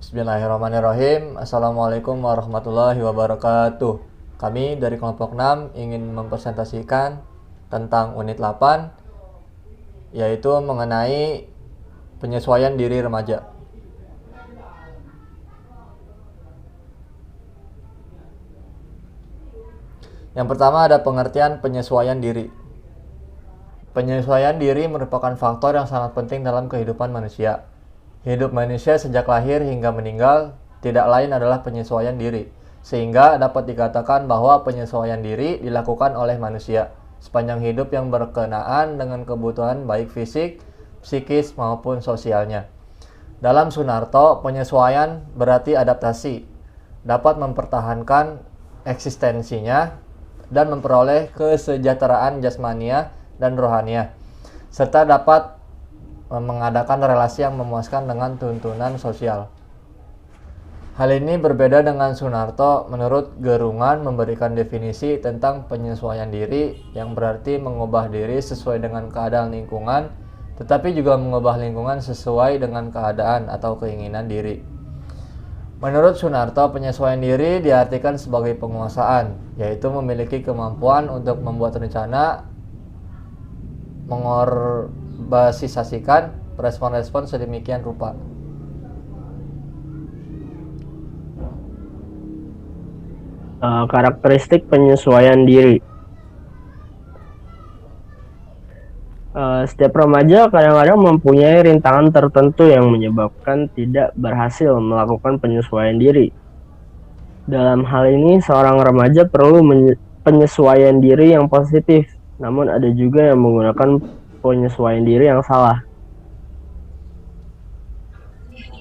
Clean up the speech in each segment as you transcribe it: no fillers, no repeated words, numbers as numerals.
Bismillahirrahmanirrahim. Assalamualaikum warahmatullahi wabarakatuh. Kami dari kelompok 6 ingin mempresentasikan tentang unit 8, yaitu mengenai penyesuaian diri remaja. Yang pertama ada pengertian penyesuaian diri. Penyesuaian diri merupakan faktor yang sangat penting dalam kehidupan manusia. Hidup manusia sejak lahir hingga meninggal tidak lain adalah penyesuaian diri, sehingga dapat dikatakan bahwa penyesuaian diri dilakukan oleh manusia sepanjang hidup yang berkenaan dengan kebutuhan baik fisik, psikis maupun sosialnya. Dalam Sunarto, penyesuaian berarti adaptasi, dapat mempertahankan eksistensinya dan memperoleh kesejahteraan jasmania dan rohania, serta dapat mengadakan relasi yang memuaskan dengan tuntunan sosial. Hal ini berbeda dengan Sunarto. Menurut Gerungan memberikan definisi tentang penyesuaian diri yang berarti mengubah diri sesuai dengan keadaan lingkungan, tetapi juga mengubah lingkungan sesuai dengan keadaan atau keinginan diri. Menurut Sunarto, penyesuaian diri diartikan sebagai penguasaan, yaitu memiliki kemampuan untuk membuat rencana, basisasikan respon-respon sedemikian rupa. Karakteristik penyesuaian diri. Setiap remaja kadang-kadang mempunyai rintangan tertentu yang menyebabkan tidak berhasil melakukan penyesuaian diri. Dalam hal ini, seorang remaja perlu penyesuaian diri yang positif, namun ada juga yang menggunakan penyesuaian diri yang salah.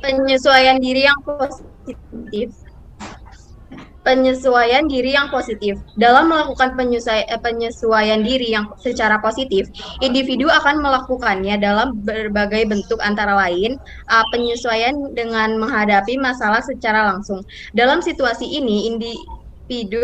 Penyesuaian diri yang positif. Penyesuaian diri yang positif. Dalam melakukan penyesuaian diri yang secara positif, individu akan melakukannya dalam berbagai bentuk, antara lain penyesuaian dengan menghadapi masalah secara langsung. Dalam situasi ini, individu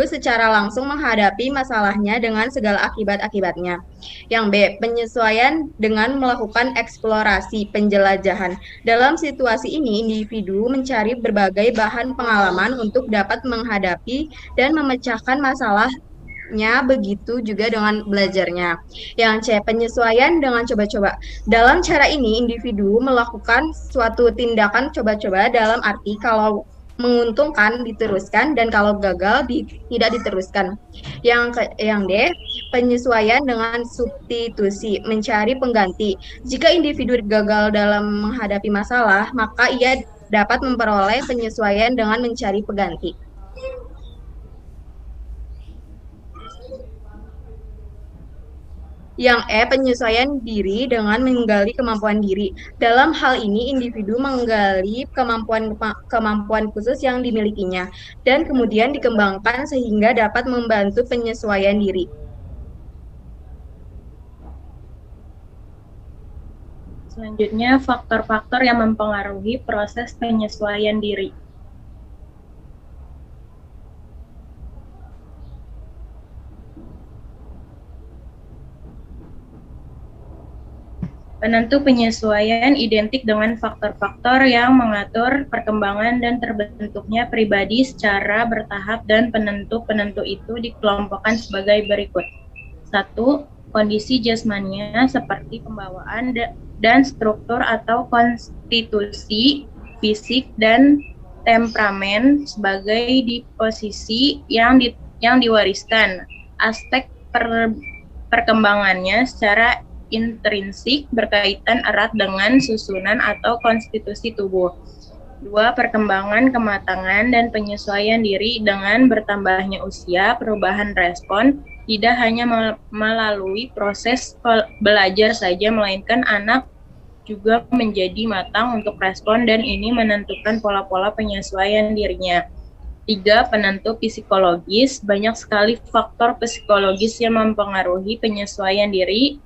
secara langsung menghadapi masalahnya dengan segala akibat-akibatnya. Yang B, penyesuaian dengan melakukan eksplorasi penjelajahan. Dalam situasi ini, individu mencari berbagai bahan pengalaman untuk dapat menghadapi dan memecahkan masalahnya, begitu juga dengan belajarnya. Yang C, penyesuaian dengan coba-coba. Dalam cara ini, individu melakukan suatu tindakan coba-coba dalam arti kalau menguntungkan diteruskan dan kalau gagal tidak diteruskan. Yang D, penyesuaian dengan substitusi, mencari pengganti. Jika individu gagal dalam menghadapi masalah, maka ia dapat memperoleh penyesuaian dengan mencari pengganti. Yang E, penyesuaian diri dengan menggali kemampuan diri. Dalam hal ini, individu menggali kemampuan khusus yang dimilikinya dan kemudian dikembangkan sehingga dapat membantu penyesuaian diri. Selanjutnya, faktor-faktor yang mempengaruhi proses penyesuaian diri. Penentu penyesuaian identik dengan faktor-faktor yang mengatur perkembangan dan terbentuknya pribadi secara bertahap, dan penentu-penentu itu dikelompokkan sebagai berikut. 1. Kondisi jasmania seperti pembawaan dan struktur atau konstitusi fisik dan temperamen sebagai disposisi yang diwariskan. Aspek perkembangannya secara intrinsik berkaitan erat dengan susunan atau konstitusi tubuh. 2. Perkembangan, kematangan, dan penyesuaian diri dengan bertambahnya usia, perubahan respon, tidak hanya melalui proses belajar saja, melainkan anak juga menjadi matang untuk respon, dan ini menentukan pola-pola penyesuaian dirinya. 3. Penentu psikologis. Banyak sekali faktor psikologis yang mempengaruhi penyesuaian diri,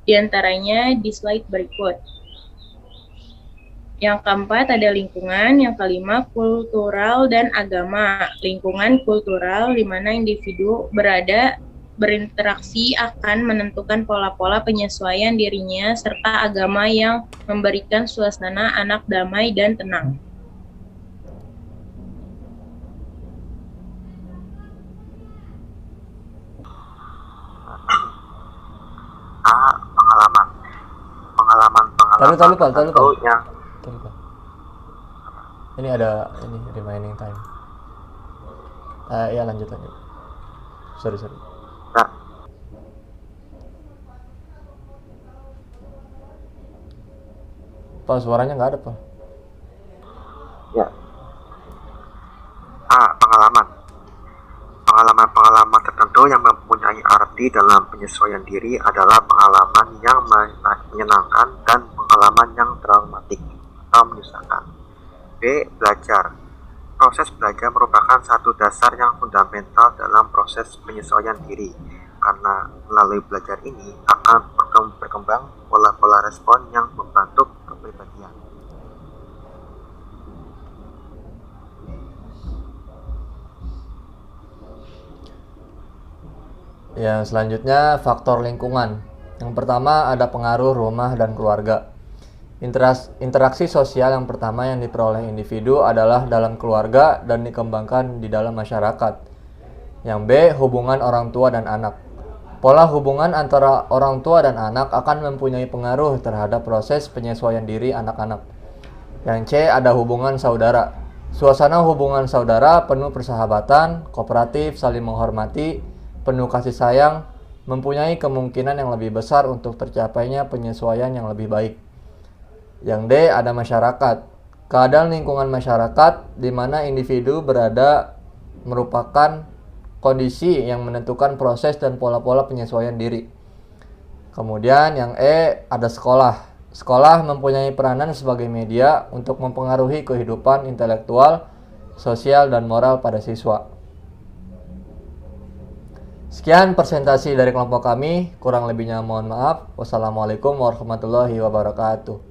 diantaranya di slide berikut. Yang keempat ada lingkungan, yang kelima kultural dan agama. Lingkungan kultural di mana individu berinteraksi akan menentukan pola-pola penyesuaian dirinya, serta agama yang memberikan suasana anak damai dan tenang. Taruh Pak. tertentu yang Taruh, Pak. Ini ada remaining time. Ya lanjut. Sorry. nah, Pak, suaranya nggak ada, Pak. ya. Pengalaman tertentu yang mempunyai arti dalam penyesuaian diri adalah pengalaman yang menyenangkan dan pengalaman yang traumatik atau menyusahkan. B. Belajar. Proses belajar merupakan satu dasar yang fundamental dalam proses penyesuaian diri, karena melalui belajar ini akan berkembang pola-pola respon yang membentuk kepribadian. Yang selanjutnya, faktor lingkungan. Yang pertama ada pengaruh rumah dan keluarga. Interaksi sosial yang pertama yang diperoleh individu adalah dalam keluarga dan dikembangkan di dalam masyarakat. Yang B, hubungan orang tua dan anak. Pola hubungan antara orang tua dan anak akan mempunyai pengaruh terhadap proses penyesuaian diri anak-anak. Yang C, ada hubungan saudara. Suasana hubungan saudara penuh persahabatan, kooperatif, saling menghormati, penuh kasih sayang, mempunyai kemungkinan yang lebih besar untuk tercapainya penyesuaian yang lebih baik. Yang D, ada masyarakat. Keadaan lingkungan masyarakat di mana individu berada merupakan kondisi yang menentukan proses dan pola-pola penyesuaian diri. Kemudian yang E, ada sekolah. Sekolah mempunyai peranan sebagai media untuk mempengaruhi kehidupan intelektual, sosial, dan moral pada siswa. Sekian presentasi dari kelompok kami, kurang lebihnya mohon maaf. Wassalamualaikum warahmatullahi wabarakatuh.